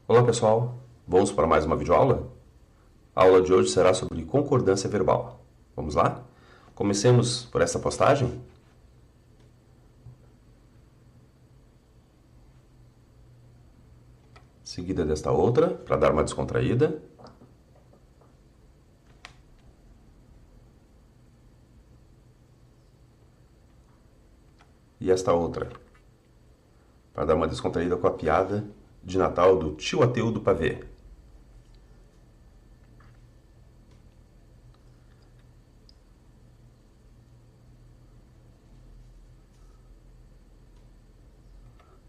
Olá pessoal, vamos para mais uma videoaula? A aula de hoje será sobre concordância verbal. Vamos lá? Comecemos por essa postagem. Seguida desta outra, para dar uma descontraída. E esta outra, para dar uma descontraída com a piada de Natal do tio ateu do pavê.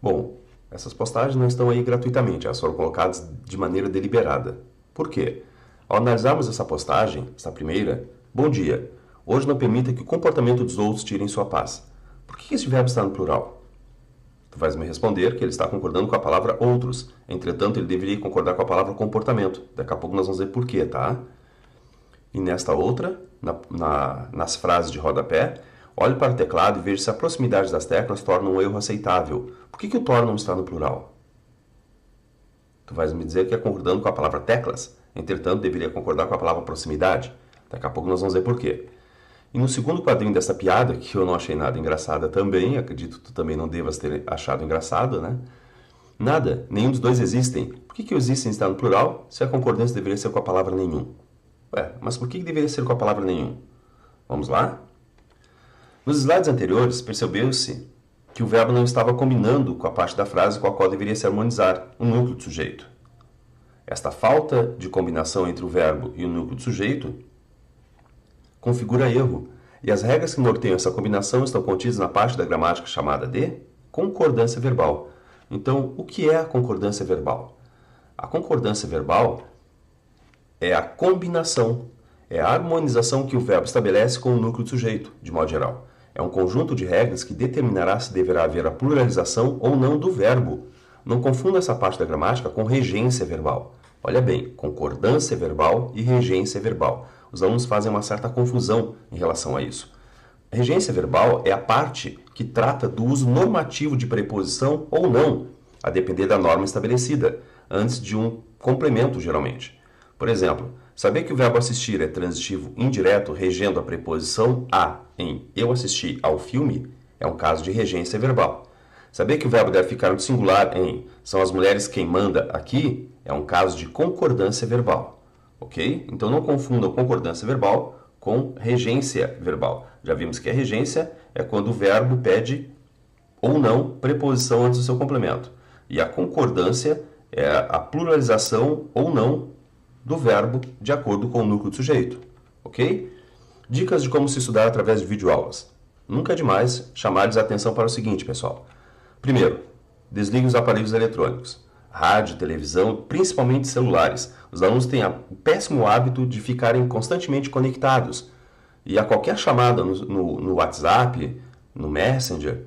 Bom, essas postagens não estão aí gratuitamente, elas foram colocadas de maneira deliberada. Por quê? Ao analisarmos essa postagem, essa primeira, bom dia, hoje não permita que o comportamento dos outros tirem sua paz. Por que esse verbo está no plural? Tu vais me responder que ele está concordando com a palavra outros. Entretanto, ele deveria concordar com a palavra comportamento. Daqui a pouco nós vamos ver por quê, tá? E nesta outra, nas frases de rodapé, olhe para o teclado e veja se a proximidade das teclas torna um erro aceitável. Por que o torna não está no plural? Tu vais me dizer que é concordando com a palavra teclas. Entretanto, deveria concordar com a palavra proximidade. Daqui a pouco nós vamos ver por quê. E no segundo quadrinho dessa piada, que eu não achei nada engraçada também, acredito que tu também não devas ter achado engraçado, né? Nada, nenhum dos dois existem. Por que o existem está no plural, se a concordância deveria ser com a palavra nenhum? Ué, mas por que deveria ser com a palavra nenhum? Vamos lá? Nos slides anteriores, percebeu-se que o verbo não estava combinando com a parte da frase com a qual deveria se harmonizar, o núcleo do sujeito. Esta falta de combinação entre o verbo e o núcleo do sujeito configura erro, e as regras que norteiam essa combinação estão contidas na parte da gramática chamada de concordância verbal. Então, o que é a concordância verbal? A concordância verbal é a combinação, é a harmonização que o verbo estabelece com o núcleo do sujeito, de modo geral. É um conjunto de regras que determinará se deverá haver a pluralização ou não do verbo. Não confunda essa parte da gramática com regência verbal. Olha bem, concordância verbal e regência verbal. Os alunos fazem uma certa confusão em relação a isso. A regência verbal é a parte que trata do uso normativo de preposição ou não, a depender da norma estabelecida, antes de um complemento, geralmente. Por exemplo, saber que o verbo assistir é transitivo indireto regendo a preposição a em eu assisti ao filme é um caso de regência verbal. Saber que o verbo deve ficar no singular em são as mulheres quem manda aqui é um caso de concordância verbal. Ok? Então não confundam concordância verbal com regência verbal. Já vimos que a regência é quando o verbo pede ou não preposição antes do seu complemento. E a concordância é a pluralização ou não do verbo de acordo com o núcleo do sujeito. Ok? Dicas de como se estudar através de videoaulas. Nunca é demais chamar-lhes a atenção para o seguinte, pessoal. Primeiro, desligue os aparelhos eletrônicos. Rádio, televisão, principalmente celulares. Os alunos têm o péssimo hábito de ficarem constantemente conectados. E a qualquer chamada no WhatsApp, no Messenger,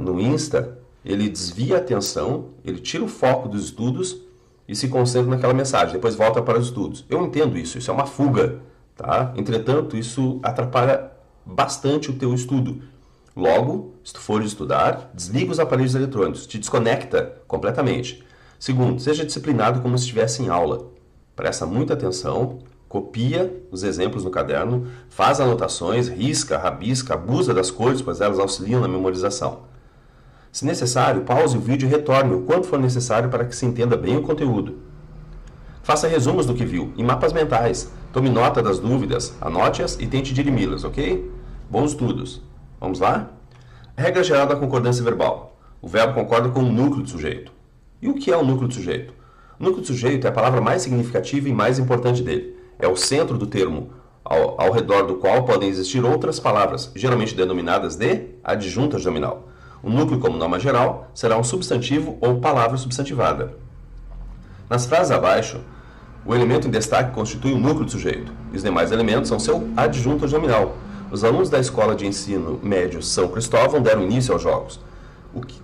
no Insta, ele desvia a atenção, ele tira o foco dos estudos e se concentra naquela mensagem. Depois volta para os estudos. Eu entendo isso, isso é uma fuga. Tá? Entretanto, isso atrapalha bastante o teu estudo. Logo, se tu fores estudar, desliga os aparelhos eletrônicos, te desconecta completamente. Segundo, seja disciplinado como se estivesse em aula. Presta muita atenção, copia os exemplos no caderno, faz anotações, risca, rabisca, abusa das cores, pois elas auxiliam na memorização. Se necessário, pause o vídeo e retorne o quanto for necessário para que se entenda bem o conteúdo. Faça resumos do que viu, em mapas mentais. Tome nota das dúvidas, anote-as e tente dirimi-las, ok? Bons estudos! Vamos lá? Regra geral da concordância verbal. O verbo concorda com o núcleo do sujeito. E o que é o núcleo do sujeito? O núcleo do sujeito é a palavra mais significativa e mais importante dele. É o centro do termo, ao redor do qual podem existir outras palavras, geralmente denominadas de adjunta nominal. O núcleo, como norma geral, será um substantivo ou palavra substantivada. Nas frases abaixo, o elemento em destaque constitui o núcleo do sujeito. E os demais elementos são seu adjunto nominal. Os alunos da Escola de Ensino Médio São Cristóvão deram início aos jogos.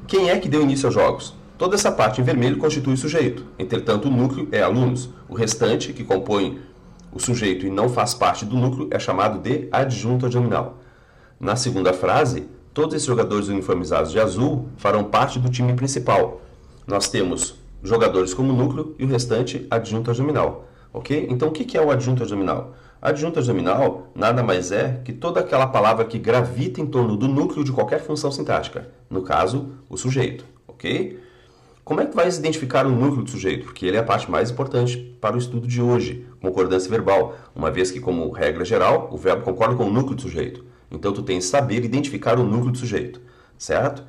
Quem é que deu início aos jogos? Toda essa parte em vermelho constitui o sujeito. Entretanto, o núcleo é alunos. O restante, que compõe o sujeito e não faz parte do núcleo, é chamado de adjunto nominal. Na segunda frase, todos esses jogadores uniformizados de azul farão parte do time principal. Nós temos jogadores como núcleo e o restante adjunto adnominal. Ok? Então, o que é o adjunto adnominal? Adjunto adnominal nada mais é que toda aquela palavra que gravita em torno do núcleo de qualquer função sintática. No caso, o sujeito. Ok? Como é que vai identificar o núcleo do sujeito? Porque ele é a parte mais importante para o estudo de hoje, concordância verbal, uma vez que, como regra geral, o verbo concorda com o núcleo do sujeito. Então, tu tens que saber identificar o núcleo do sujeito, certo?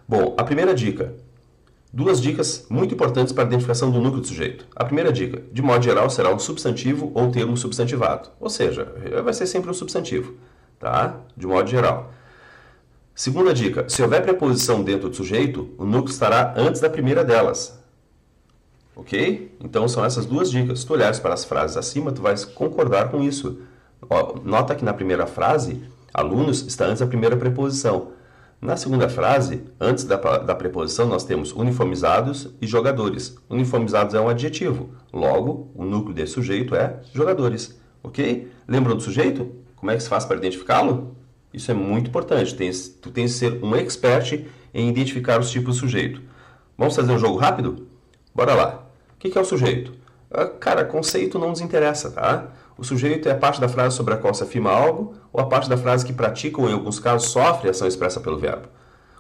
Bom, a primeira dica. Duas dicas muito importantes para a identificação do núcleo do sujeito. A primeira dica, de modo geral, será um substantivo ou termo substantivado. Ou seja, vai ser sempre um substantivo, tá? De modo geral. Segunda dica, se houver preposição dentro do sujeito, o núcleo estará antes da primeira delas. Ok? Então, são essas duas dicas. Se tu olhares para as frases acima, tu vais concordar com isso. Ó, nota que na primeira frase, alunos está antes da primeira preposição. Na segunda frase, antes da preposição, nós temos uniformizados e jogadores. Uniformizados é um adjetivo. Logo, o núcleo desse sujeito é jogadores. Ok? Lembram do sujeito? Como é que se faz para identificá-lo? Isso é muito importante. Tu tens que ser um expert em identificar os tipos de sujeito. Vamos fazer um jogo rápido? Bora lá. O que é o sujeito? Cara, conceito não nos interessa, tá? O sujeito é a parte da frase sobre a qual se afirma algo ou a parte da frase que pratica ou, em alguns casos, sofre a ação expressa pelo verbo.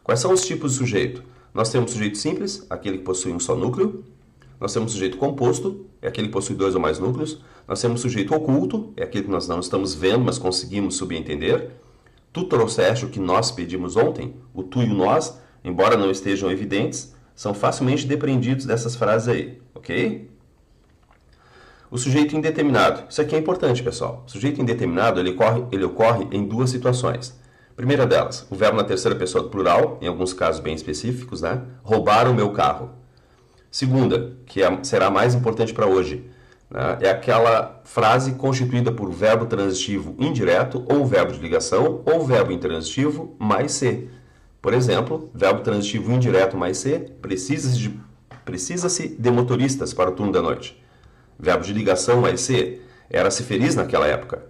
Quais são os tipos de sujeito? Nós temos sujeito simples, aquele que possui um só núcleo. Nós temos sujeito composto, é aquele que possui dois ou mais núcleos. Nós temos sujeito oculto, é aquele que nós não estamos vendo, mas conseguimos subentender. Tu trouxeste o que nós pedimos ontem, o tu e o nós, embora não estejam evidentes, são facilmente depreendidos dessas frases aí, ok? O sujeito indeterminado. Isso aqui é importante, pessoal. O sujeito indeterminado ele ocorre em duas situações. Primeira delas, o verbo na terceira pessoa do plural, em alguns casos bem específicos, né? Roubaram o meu carro. Segunda, que será mais importante para hoje, né? É aquela frase constituída por verbo transitivo indireto, ou verbo de ligação, ou verbo intransitivo mais ser. Por exemplo, verbo transitivo indireto mais ser, precisa-se de motoristas para o turno da noite. Verbo de ligação mais ser, era-se feliz naquela época.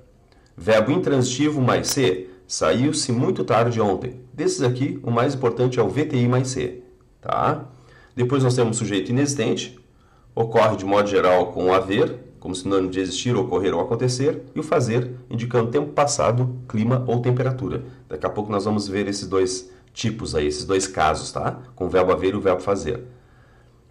Verbo intransitivo mais ser, saiu-se muito tarde ontem. Desses aqui, o mais importante é o VTI mais ser. Tá? Depois nós temos o sujeito inexistente, ocorre de modo geral com o haver, como sinônimo de existir, ocorrer ou acontecer, e o fazer, indicando tempo passado, clima ou temperatura. Daqui a pouco nós vamos ver esses dois tipos aí, esses dois casos, tá? Com o verbo haver e o verbo fazer.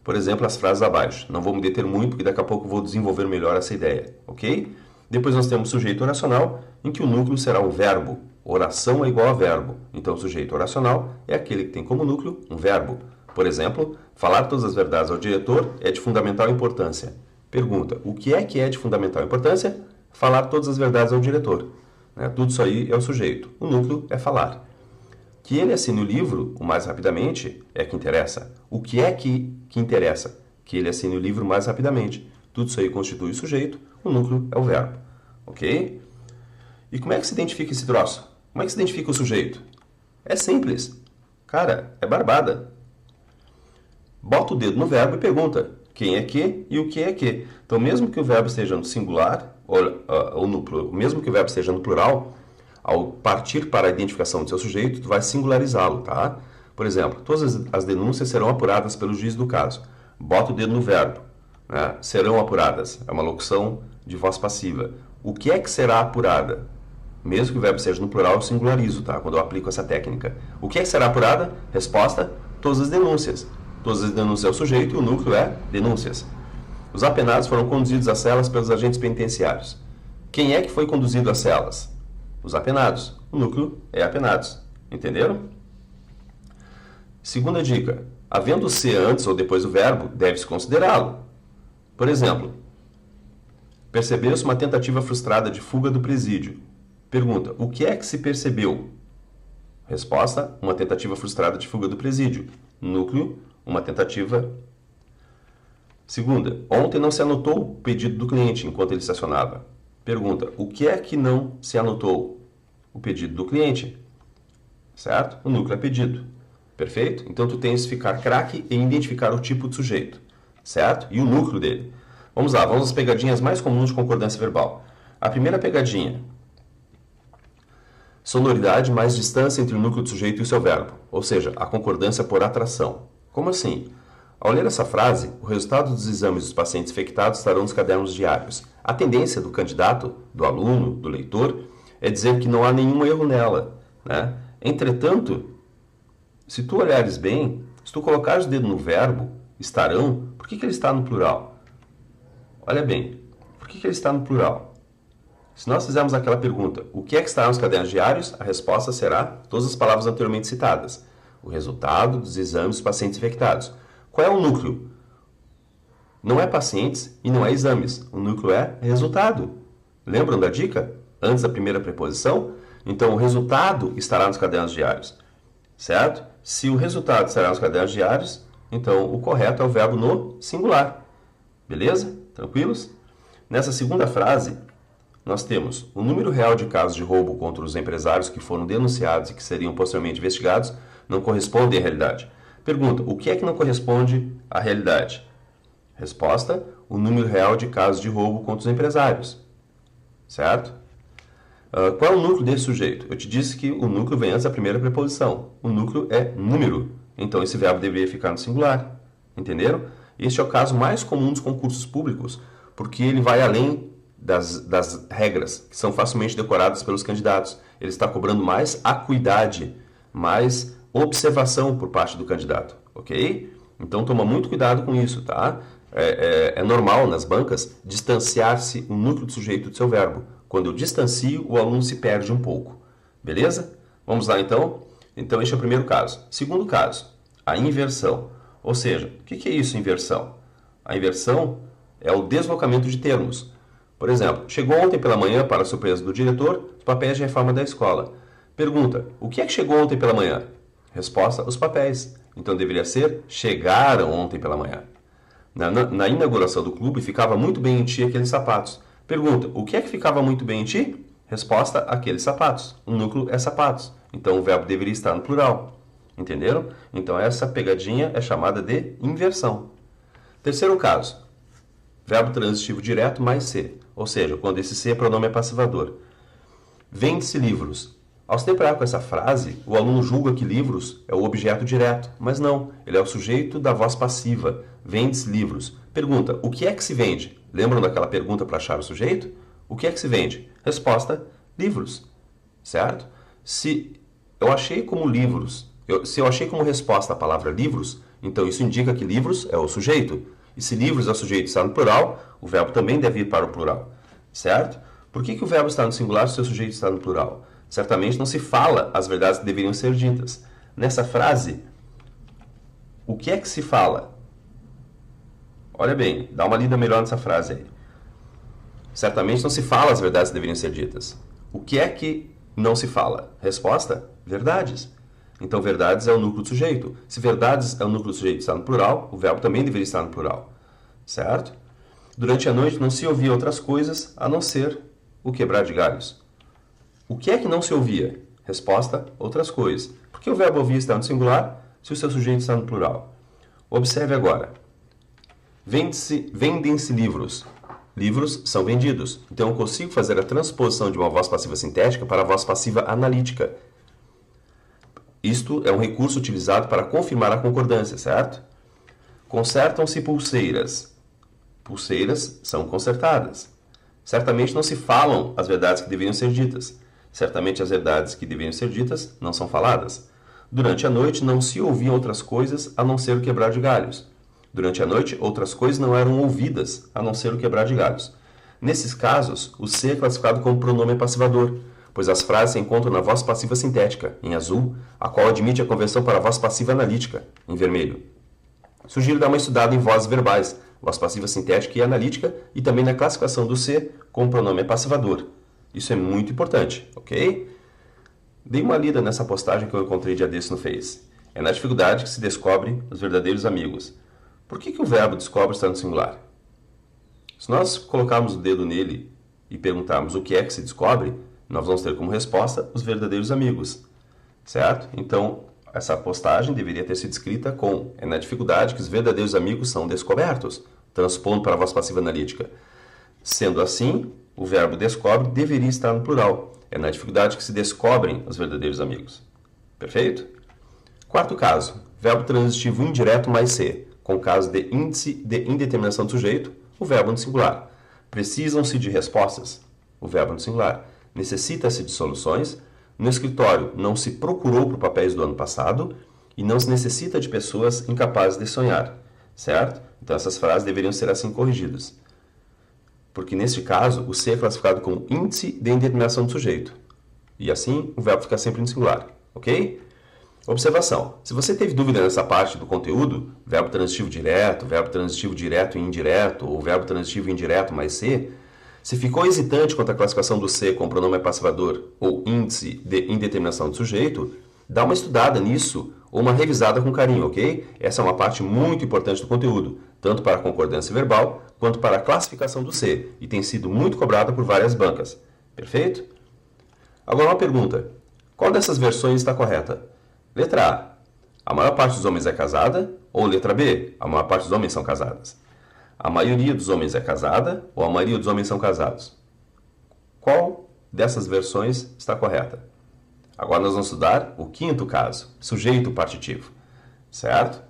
Por exemplo, as frases abaixo. Não vou me deter muito, porque daqui a pouco eu vou desenvolver melhor essa ideia, ok? Depois nós temos o sujeito oracional, em que o núcleo será um verbo. Oração é igual a verbo. Então, o sujeito oracional é aquele que tem como núcleo um verbo. Por exemplo, falar todas as verdades ao diretor é de fundamental importância. Pergunta, o que é de fundamental importância? Falar todas as verdades ao diretor. Tudo isso aí é o sujeito. O núcleo é falar. Que ele assine o livro o mais rapidamente é que interessa. O que é que interessa? Que ele assine o livro mais rapidamente. Tudo isso aí constitui o sujeito, o núcleo é o verbo. Ok? E como é que se identifica esse troço? Como é que se identifica o sujeito? É simples. Cara, é barbada. Bota o dedo no verbo e pergunta quem é que e o que é que. Então, mesmo que o verbo esteja no singular, ou mesmo que o verbo esteja no plural, ao partir para a identificação do seu sujeito, tu vai singularizá-lo, tá? Por exemplo, todas as denúncias serão apuradas pelo juiz do caso. Bota o dedo no verbo. Né? Serão apuradas. É uma locução de voz passiva. O que é que será apurada? Mesmo que o verbo seja no plural, eu singularizo, tá? Quando eu aplico essa técnica. O que é que será apurada? Resposta, todas as denúncias. Todas as denúncias é o sujeito e o núcleo é denúncias. Os apenados foram conduzidos às celas pelos agentes penitenciários. Quem é que foi conduzido às celas? Os apenados. O núcleo é apenados. Entenderam? Segunda dica. Havendo ser antes ou depois do verbo, deve-se considerá-lo. Por exemplo, percebeu-se uma tentativa frustrada de fuga do presídio. Pergunta, o que é que se percebeu? Resposta, uma tentativa frustrada de fuga do presídio. Núcleo, uma tentativa. Segunda, ontem não se anotou o pedido do cliente enquanto ele estacionava. Pergunta, o que é que não se anotou? O pedido do cliente. Certo? O núcleo é pedido. Perfeito? Então, tu tens que ficar craque em identificar o tipo de sujeito. Certo? E o núcleo dele. Vamos lá, vamos às pegadinhas mais comuns de concordância verbal. A primeira pegadinha. Sonoridade mais distância entre o núcleo do sujeito e o seu verbo. Ou seja, a concordância por atração. Como assim? Ao ler essa frase, o resultado dos exames dos pacientes infectados estarão nos cadernos diários. A tendência do candidato, do aluno, do leitor, é dizer que não há nenhum erro nela, né? Entretanto, se tu olhares bem, se tu colocares o dedo no verbo, estarão, por que ele está no plural? Olha bem, por que ele está no plural? Se nós fizermos aquela pergunta, o que é que estará nos cadernos diários? A resposta será todas as palavras anteriormente citadas. O resultado dos exames dos pacientes infectados. Qual é o núcleo? Não é pacientes e não é exames. O núcleo é resultado. Lembram da dica? Antes da primeira preposição? Então, o resultado estará nos cadernos diários. Certo? Se o resultado estará nos cadernos diários, então o correto é o verbo no singular. Beleza? Tranquilos? Nessa segunda frase, nós temos o número real de casos de roubo contra os empresários que foram denunciados e que seriam posteriormente investigados não corresponde à realidade. Pergunta, o que é que não corresponde à realidade? Resposta, o número real de casos de roubo contra os empresários. Certo? Qual é o núcleo desse sujeito? Eu te disse que o núcleo vem antes da primeira preposição. O núcleo é número. Então, esse verbo deveria ficar no singular. Entenderam? Este é o caso mais comum dos concursos públicos, porque ele vai além das regras, que são facilmente decoradas pelos candidatos. Ele está cobrando mais acuidade, mais observação por parte do candidato. Ok? Então, toma muito cuidado com isso, tá? É normal nas bancas distanciar-se o núcleo do sujeito do seu verbo. Quando eu distancio, o aluno se perde um pouco. Beleza? Vamos lá, então? Então, este é o primeiro caso. Segundo caso, a inversão. Ou seja, o que é isso, inversão? A inversão é o deslocamento de termos. Por exemplo, chegou ontem pela manhã, para a surpresa do diretor, os papéis de reforma da escola. Pergunta, o que é que chegou ontem pela manhã? Resposta, os papéis. Então, deveria ser, chegaram ontem pela manhã. Na inauguração do clube, ficava muito bem em ti aqueles sapatos. Pergunta, o que é que ficava muito bem em ti? Resposta, aqueles sapatos. O núcleo é sapatos. Então, o verbo deveria estar no plural. Entenderam? Então, essa pegadinha é chamada de inversão. Terceiro caso. Verbo transitivo direto mais ser. Ou seja, quando esse ser é pronome passivador. Vende-se livros. Ao se deparar com essa frase, o aluno julga que livros é o objeto direto. Mas não, ele é o sujeito da voz passiva. Vende-se livros. Pergunta, o que é que se vende? Lembram daquela pergunta para achar o sujeito? O que é que se vende? Resposta, livros. Certo? Se eu achei como livros, se eu achei como resposta a palavra livros, então isso indica que livros é o sujeito. E se livros é o sujeito está no plural, o verbo também deve ir para o plural. Certo? Por que o verbo está no singular se o sujeito está no plural? Certamente não se fala as verdades que deveriam ser ditas. Nessa frase, o que é que se fala? Olha bem, dá uma lida melhor nessa frase aí. Certamente não se fala as verdades que deveriam ser ditas. O que é que não se fala? Resposta, verdades. Então, verdades é o núcleo do sujeito. Se verdades é o núcleo do sujeito está no plural, o verbo também deveria estar no plural. Certo? Durante a noite não se ouvia outras coisas a não ser o quebrar de galhos. O que é que não se ouvia? Resposta, outras coisas. Por que o verbo ouvir está no singular se o seu sujeito está no plural? Observe agora. Vendem-se livros. Livros são vendidos. Então, eu consigo fazer a transposição de uma voz passiva sintética para a voz passiva analítica. Isto é um recurso utilizado para confirmar a concordância, certo? Consertam-se pulseiras. Pulseiras são consertadas. Certamente não se falam as verdades que deveriam ser ditas. Certamente as verdades que deveriam ser ditas não são faladas. Durante a noite não se ouviam outras coisas a não ser o quebrar de galhos. Durante a noite, outras coisas não eram ouvidas, a não ser o quebrar de galhos. Nesses casos, o ser é classificado como pronome passivador, pois as frases se encontram na voz passiva sintética, em azul, a qual admite a conversão para a voz passiva analítica, em vermelho. Sugiro dar uma estudada em vozes verbais, voz passiva sintética e analítica, e também na classificação do ser como pronome passivador. Isso é muito importante, ok? Dei uma lida nessa postagem que eu encontrei dia desse no Face. É na dificuldade que se descobre os verdadeiros amigos. Por que o verbo descobre está no singular? Se nós colocarmos o dedo nele e perguntarmos o que é que se descobre, nós vamos ter como resposta os verdadeiros amigos. Certo? Então, essa postagem deveria ter sido escrita com é na dificuldade que os verdadeiros amigos são descobertos, transpondo para a voz passiva analítica. Sendo assim, o verbo descobre deveria estar no plural. É na dificuldade que se descobrem os verdadeiros amigos. Perfeito? Quarto caso, verbo transitivo indireto mais ser. com caso de índice de indeterminação do sujeito, o verbo no singular. Precisam-se de respostas, o verbo no singular. Necessita-se de soluções. No escritório não se procurou por papéis do ano passado e não se necessita de pessoas incapazes de sonhar, certo? Então essas frases deveriam ser assim corrigidas. Porque neste caso, o ser é classificado como índice de indeterminação do sujeito. E assim, o verbo fica sempre no singular, ok? Observação. Se você teve dúvida nessa parte do conteúdo, verbo transitivo direto e indireto, ou verbo transitivo indireto mais ser, se ficou hesitante quanto à classificação do ser como pronome passivador ou índice de indeterminação do sujeito, dá uma estudada nisso ou uma revisada com carinho, ok? Essa é uma parte muito importante do conteúdo, tanto para a concordância verbal quanto para a classificação do ser, e tem sido muito cobrada por várias bancas. Perfeito? Agora uma pergunta. Qual dessas versões está correta? Letra A maior parte dos homens é casada, ou letra B, a maior parte dos homens são casadas? A maioria dos homens é casada, ou a maioria dos homens são casados? Qual dessas versões está correta? Agora nós vamos estudar o quinto caso, sujeito partitivo, certo?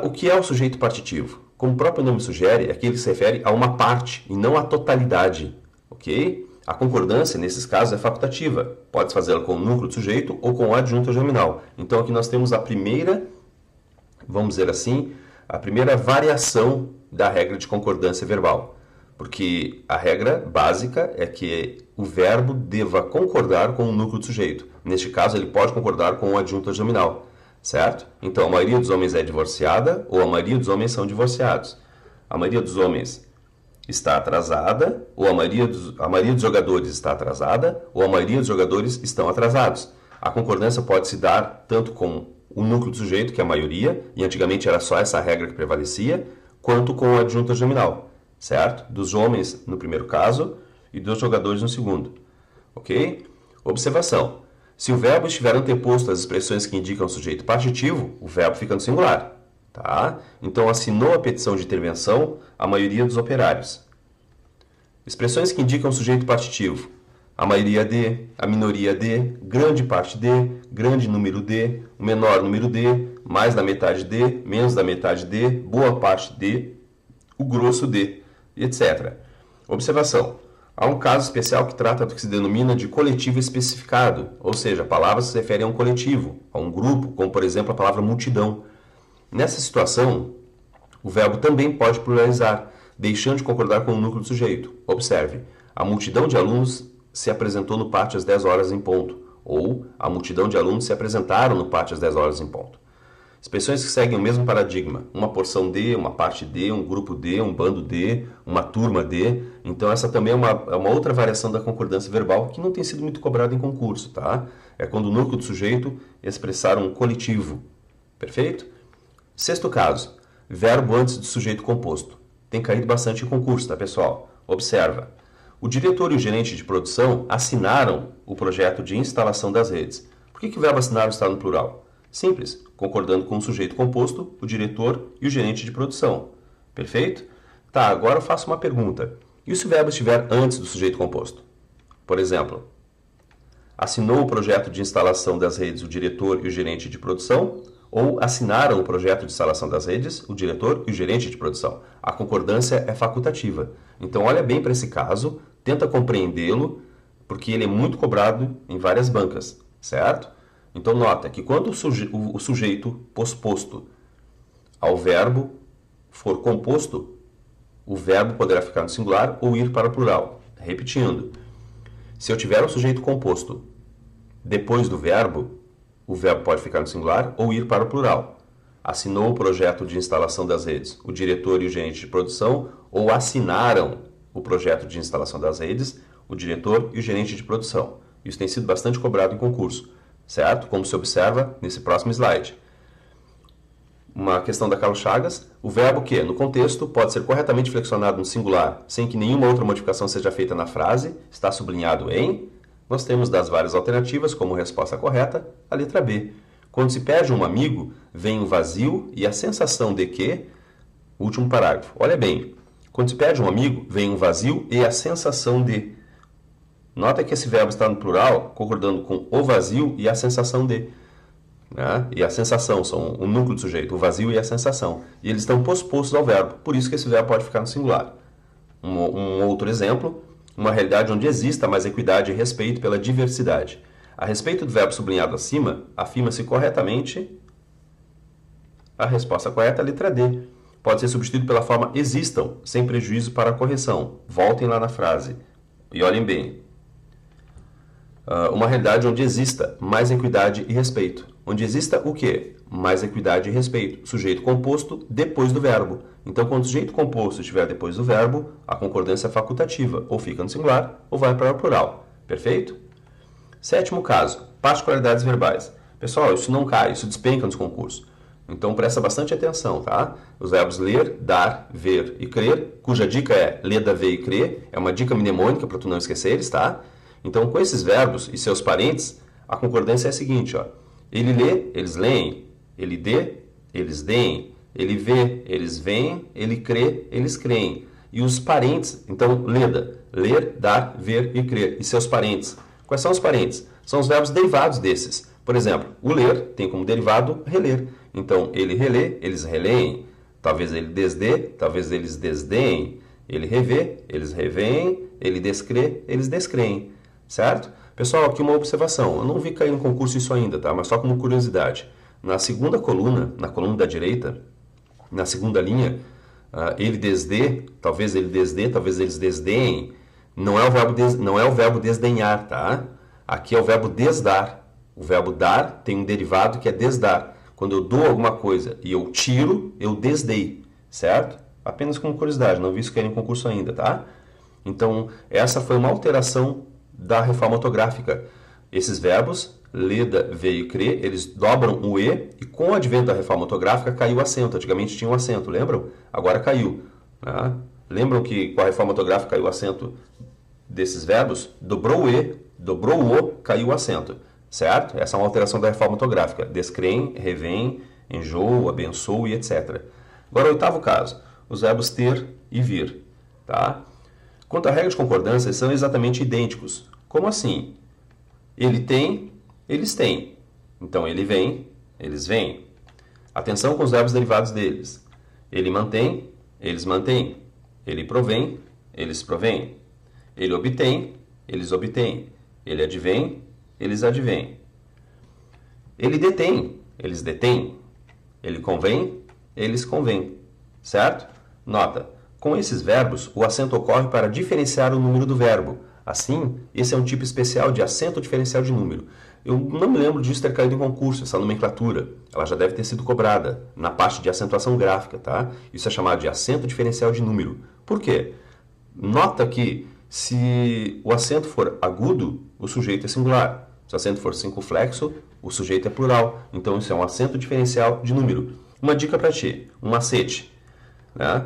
O que é o sujeito partitivo? Como o próprio nome sugere, é aquele que se refere a uma parte e não à totalidade, ok? A concordância, nesses casos, é facultativa. Pode fazê-la com o núcleo do sujeito ou com o adjunto germinal. Então, aqui nós temos a primeira, vamos dizer assim, a primeira variação da regra de concordância verbal. Porque a regra básica é que o verbo deva concordar com o núcleo do sujeito. Neste caso, ele pode concordar com o adjunto germinal, certo? Então, a maioria dos homens é divorciada ou a maioria dos homens são divorciados. A maioria dos homens está atrasada, ou a maioria dos jogadores está atrasada, ou a maioria dos jogadores estão atrasados. A concordância pode se dar tanto com o núcleo do sujeito, que é a maioria, e antigamente era só essa regra que prevalecia, quanto com o adjunto germinal, certo? Dos homens no primeiro caso e dos jogadores no segundo. Ok? Observação. Se o verbo estiver anteposto às expressões que indicam o sujeito partitivo, o verbo fica no singular. Tá? Então, assinou a petição de intervenção a maioria dos operários. Expressões que indicam o sujeito partitivo. A maioria de, a minoria de, grande parte de, grande número de, o menor número de, mais da metade de, menos da metade de, boa parte de, o grosso de, etc. Observação. Há um caso especial que trata do que se denomina de coletivo especificado, ou seja, palavras que se referem a um coletivo, a um grupo, como por exemplo a palavra multidão. Nessa situação, o verbo também pode pluralizar, deixando de concordar com o núcleo do sujeito. Observe, a multidão de alunos se apresentou no pátio às 10 horas em ponto, ou a multidão de alunos se apresentaram no pátio às 10 horas em ponto. Expressões que seguem o mesmo paradigma, uma porção de, uma parte de, um grupo de, um bando de, uma turma de. Então essa também é uma outra variação da concordância verbal que não tem sido muito cobrada em concurso, tá? É quando o núcleo do sujeito expressar um coletivo. Perfeito? Sexto caso, verbo antes do sujeito composto. Tem caído bastante em concurso, tá, pessoal? Observa. O diretor e o gerente de produção assinaram o projeto de instalação das redes. Por que o verbo assinar está no plural? Simples, concordando com o sujeito composto, o diretor e o gerente de produção. Perfeito? Tá, agora eu faço uma pergunta. E se o verbo estiver antes do sujeito composto? Por exemplo, assinou o projeto de instalação das redes o diretor e o gerente de produção? Ou assinaram o projeto de instalação das redes, o diretor e o gerente de produção. A concordância é facultativa. Então, olha bem para esse caso, tenta compreendê-lo, porque ele é muito cobrado em várias bancas, certo? Então, nota que quando o sujeito posposto ao verbo for composto, o verbo poderá ficar no singular ou ir para o plural. Repetindo, se eu tiver um sujeito composto depois do verbo, o verbo pode ficar no singular ou ir para o plural. Assinou o projeto de instalação das redes o diretor e o gerente de produção, ou assinaram o projeto de instalação das redes o diretor e o gerente de produção. Isso tem sido bastante cobrado em concurso, certo? Como se observa nesse próximo slide. Uma questão da Carlos Chagas, o verbo que, no contexto, pode ser corretamente flexionado no singular, sem que nenhuma outra modificação seja feita na frase, está sublinhado em... Nós temos das várias alternativas como resposta correta a letra B. Quando se perde um amigo, vem o vazio e a sensação de que... Último parágrafo. Olha bem. Quando se perde um amigo, vem um vazio e a sensação de... Nota que esse verbo está no plural, concordando com o vazio e a sensação de. né? E a sensação são o núcleo do sujeito, o vazio e a sensação. E eles estão pospostos ao verbo, por isso que esse verbo pode ficar no singular. Um outro exemplo, uma realidade onde exista mais equidade e respeito pela diversidade. A respeito do verbo sublinhado acima, afirma-se corretamente a resposta correta é a letra D. Pode ser substituído pela forma existam, sem prejuízo para a correção. Voltem lá na frase e olhem bem. Uma realidade onde exista mais equidade e respeito. Onde exista o quê? Mais equidade e respeito. Sujeito composto depois do verbo. Então, quando o sujeito composto estiver depois do verbo, a concordância é facultativa. Ou fica no singular, ou vai para o plural. Perfeito? Sétimo caso, particularidades verbais. Pessoal, isso não cai, isso despenca nos concursos. Então, presta bastante atenção, tá? Os verbos ler, dar, ver e crer, cuja dica é leda, ver e crer. É uma dica mnemônica para tu não esqueceres, tá? Então, com esses verbos e seus parentes, a concordância é a seguinte, ó. Ele lê, eles leem. Ele dê, eles deem. Ele vê, eles veem. Ele crê, eles creem. E os parentes, então, leda, ler, dar, ver e crer. E seus parentes. Quais são os parentes? São os verbos derivados desses. Por exemplo, o ler tem como derivado reler. Então, ele relê, eles releem. Talvez ele desdê, talvez eles desdeem. Ele revê, eles reveem. Ele descrê, eles descreem. Certo? Pessoal, aqui uma observação. Eu não vi cair no concurso isso ainda, tá? Mas só como curiosidade. Na segunda coluna, na coluna da direita, na segunda linha, ele desdê, talvez eles desdeem. Não é o verbo desdenhar, tá? Aqui é o verbo desdar. O verbo dar tem um derivado que é desdar. Quando eu dou alguma coisa e eu tiro, eu desdei, certo? Apenas como curiosidade, não vi isso cair em concurso ainda, tá? Então, essa foi uma alteração da reforma ortográfica. Esses verbos, leda, veio e crê, eles dobram o E e com o advento da reforma ortográfica caiu o acento. Antigamente tinha um acento, lembram? Agora caiu. Né? Lembram que com a reforma ortográfica caiu o acento desses verbos? Dobrou o E, dobrou o O, caiu o acento. Certo? Essa é uma alteração da reforma ortográfica. Descreem, revém, enjoo, abençoo e etc. Agora, o oitavo caso. Os verbos ter e vir. Tá? Quanto à regra de concordância, são exatamente idênticos. Como assim? Ele tem, eles têm. Então, ele vem, eles vêm. Atenção com os verbos derivados deles. Ele mantém, eles mantêm. Ele provém, eles provêm. Ele obtém, eles obtêm. Ele advém, eles advêm. Ele detém, eles detêm. Ele convém, eles convêm. Certo? Nota. Com esses verbos, o acento ocorre para diferenciar o número do verbo. Assim, esse é um tipo especial de acento diferencial de número. Eu não me lembro disso ter caído em concurso, essa nomenclatura. Ela já deve ter sido cobrada na parte de acentuação gráfica, tá? Isso é chamado de acento diferencial de número. Por quê? Nota que se o acento for agudo, o sujeito é singular. Se o acento for circunflexo, o sujeito é plural. Então, isso é um acento diferencial de número. Uma dica para ti, um macete. Né?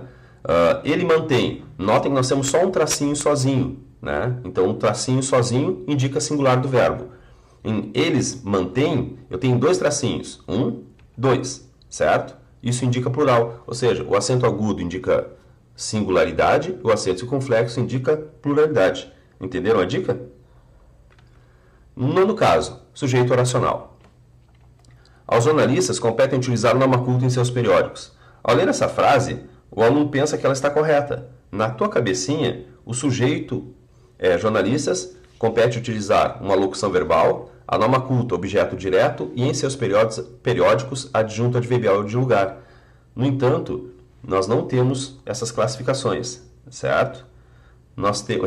Ele mantém. Notem que nós temos só um tracinho sozinho. Né? Então, um tracinho sozinho indica singular do verbo. Em eles mantêm, eu tenho dois tracinhos. 1, 2. Certo? Isso indica plural. Ou seja, o acento agudo indica singularidade, o acento circunflexo indica pluralidade. Entenderam a dica? No nono caso, sujeito oracional. Aos jornalistas competem utilizar o nome culto em seus periódicos. Ao ler essa frase, o aluno pensa que ela está correta. Na tua cabecinha, o sujeito jornalistas compete utilizar uma locução verbal, a norma culta, objeto direto e em seus periódicos adjunto adverbial de lugar. No entanto, nós não temos essas classificações, certo?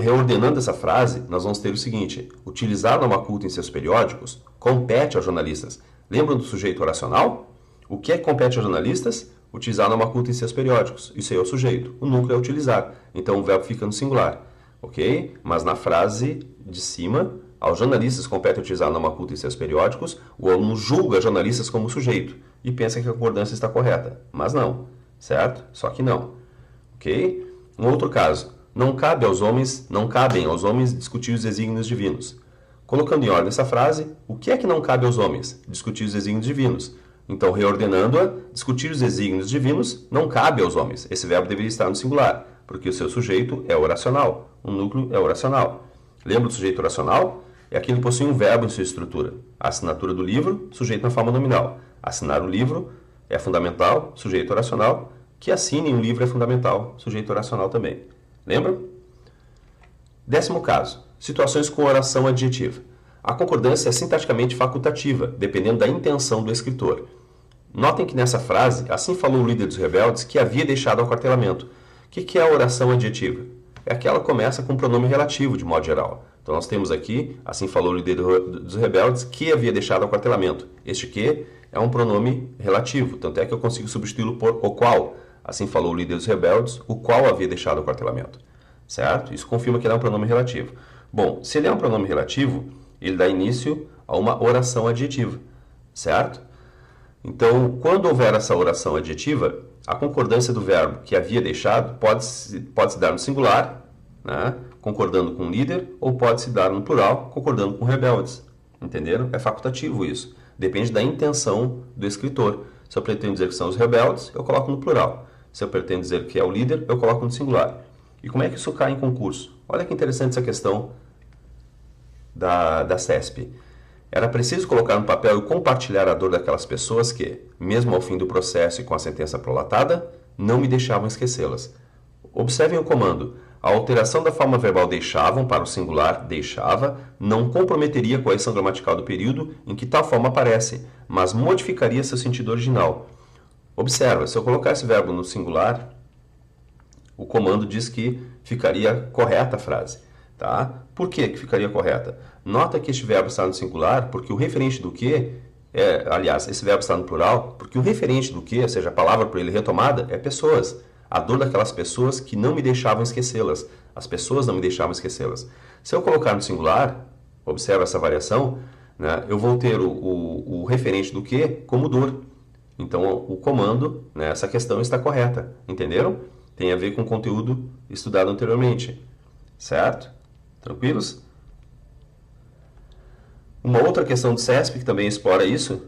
Reordenando essa frase, nós vamos ter o seguinte: utilizar a norma culta em seus periódicos compete aos jornalistas. Lembram do sujeito oracional? O que é que compete aos jornalistas? Utilizar a norma culta em seus periódicos. Isso aí é o sujeito. O núcleo é utilizar. Então o verbo fica no singular. Ok? Mas na frase de cima, aos jornalistas compete utilizar a norma culta em seus periódicos, o aluno julga jornalistas como sujeito e pensa que a concordância está correta. Mas não. Certo? Só que não. Ok? Um outro caso. Não cabem aos homens discutir os desígnios divinos. Colocando em ordem essa frase, o que é que não cabe aos homens? Discutir os desígnios divinos. Então, reordenando-a, discutir os desígnios divinos não cabe aos homens. Esse verbo deveria estar no singular, porque o seu sujeito é oracional. O núcleo é oracional. Lembra do sujeito oracional? é aquele que possui um verbo em sua estrutura. A assinatura do livro, sujeito na forma nominal. Assinar o livro é fundamental, sujeito oracional. Que assinem um livro é fundamental, sujeito oracional também. Lembra? 10º caso. Situações com oração adjetiva. A concordância é sintaticamente facultativa, dependendo da intenção do escritor. Notem que nessa frase, assim falou o líder dos rebeldes que havia deixado o aquartelamento. O que é a oração adjetiva? É aquela que começa com um pronome relativo, de modo geral. Então nós temos aqui, assim falou o líder dos rebeldes, que havia deixado o aquartelamento. Este que é um pronome relativo, tanto é que eu consigo substituí-lo por o qual. Assim falou o líder dos rebeldes, o qual havia deixado o aquartelamento. Certo? Isso confirma que ele é um pronome relativo. Bom, se ele é um pronome relativo, ele dá início a uma oração adjetiva. Certo? Então, quando houver essa oração adjetiva, a concordância do verbo que havia deixado pode-se dar no singular, né, concordando com o líder, ou pode-se dar no plural, concordando com rebeldes. Entenderam? É facultativo isso. Depende da intenção do escritor. Se eu pretendo dizer que são os rebeldes, eu coloco no plural. Se eu pretendo dizer que é o líder, eu coloco no singular. E como é que isso cai em concurso? Olha que interessante essa questão da CESP. Era preciso colocar no papel e compartilhar a dor daquelas pessoas que, mesmo ao fim do processo e com a sentença prolatada, não me deixavam esquecê-las. Observem o comando. A alteração da forma verbal deixavam para o singular deixava não comprometeria a coesão gramatical do período em que tal forma aparece, mas modificaria seu sentido original. Observa, se eu colocar esse verbo no singular, o comando diz que ficaria correta a frase. Tá? Por que ficaria correta? Nota que este verbo está no singular porque o referente do que, aliás, esse verbo está no plural, porque o referente do que, ou seja, a palavra por ele retomada, é pessoas. A dor daquelas pessoas que não me deixavam esquecê-las. As pessoas não me deixavam esquecê-las. Se eu colocar no singular, observa essa variação, né, eu vou ter o referente do que como dor. Então, o comando, né, essa questão está correta. Entenderam? Tem a ver com o conteúdo estudado anteriormente. Certo? Tranquilos? Uma outra questão do CESP que também explora isso,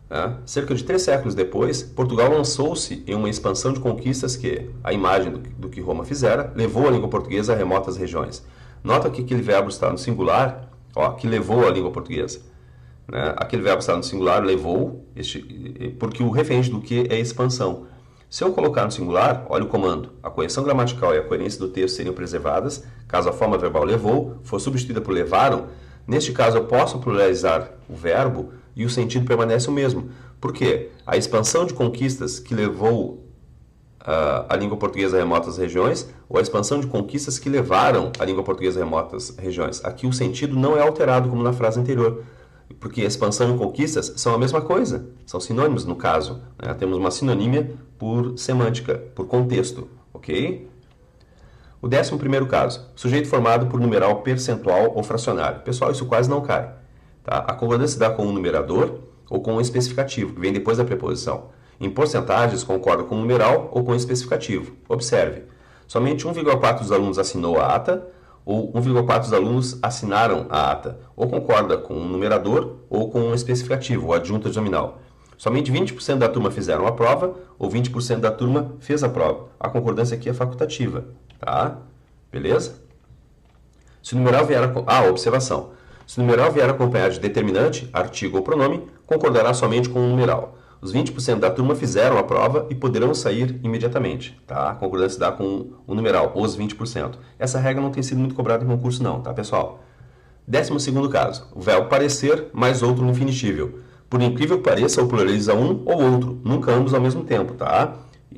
né? Cerca de 3 séculos depois, Portugal lançou-se em uma expansão de conquistas que, à imagem do que Roma fizera, levou a língua portuguesa a remotas regiões. Nota que aquele verbo está no singular, que levou a língua portuguesa. Né? Aquele verbo está no singular, levou, porque o referente do que é expansão. Se eu colocar no singular, olha o comando. A correção gramatical e a coerência do texto seriam preservadas, caso a forma verbal levou for substituída por levaram. Neste caso, eu posso pluralizar o verbo e o sentido permanece o mesmo. Por quê? A expansão de conquistas que levou a língua portuguesa a remotas regiões ou a expansão de conquistas que levaram a língua portuguesa a remotas regiões. Aqui o sentido não é alterado como na frase anterior. Porque expansão e conquistas são a mesma coisa, são sinônimos no caso. Né? Temos uma sinonímia por semântica, por contexto, ok? O 11º caso, sujeito formado por numeral percentual ou fracionário. Pessoal, isso quase não cai. Tá? A concordância se dá com um numerador ou com um especificativo, que vem depois da preposição. Em porcentagens, concorda com um numeral ou com um especificativo. Observe, somente 1,4 dos alunos assinou a ata, ou 1,4 dos alunos assinaram a ata, ou concorda com um numerador ou com um especificativo, o adjunto nominal. Somente 20% da turma fizeram a prova, ou 20% da turma fez a prova. A concordância aqui é facultativa, tá? Beleza? Se o numeral vier observação. Se o numeral vier acompanhado de determinante, artigo ou pronome, concordará somente com o numeral. Os 20% da turma fizeram a prova e poderão sair imediatamente. Tá? A concordância dá com o numeral, os 20%. Essa regra não tem sido muito cobrada em concurso não, tá pessoal? 12º caso. O verbo parecer mais outro no infinitivo. Por incrível que pareça, ou pluraliza um ou outro, nunca ambos ao mesmo tempo, tá?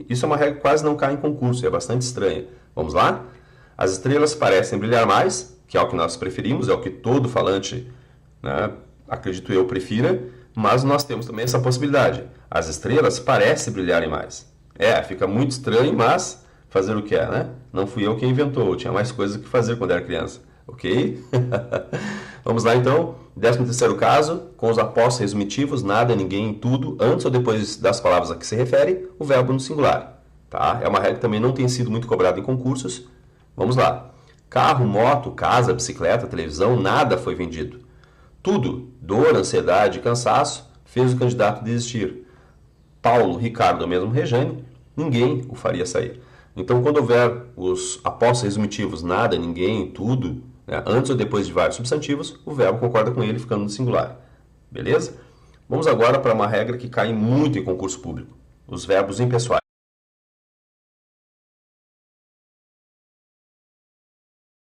Isso é uma regra que quase não cai em concurso, é bastante estranha. Vamos lá? As estrelas parecem brilhar mais, que é o que nós preferimos, é o que todo falante, né, acredito eu, prefira, mas nós temos também essa possibilidade. As estrelas parecem brilharem mais. Fica muito estranho, mas fazer o que é, né? Não fui eu quem inventou, eu tinha mais coisas que fazer quando era criança, ok? Vamos lá então, 13º caso, com os apóstrolos resumitivos, nada, ninguém, tudo, antes ou depois das palavras a que se refere, o verbo no singular. Tá? É uma regra que também não tem sido muito cobrada em concursos. Vamos lá. Carro, moto, casa, bicicleta, televisão, nada foi vendido. Tudo, dor, ansiedade e cansaço, fez o candidato desistir. Paulo, Ricardo ou mesmo Rejane, ninguém o faria sair. Então, quando houver os apóstrolos resumitivos, nada, ninguém, tudo, né? Antes ou depois de vários substantivos, o verbo concorda com ele, ficando no singular. Beleza? Vamos agora para uma regra que cai muito em concurso público: os verbos impessoais.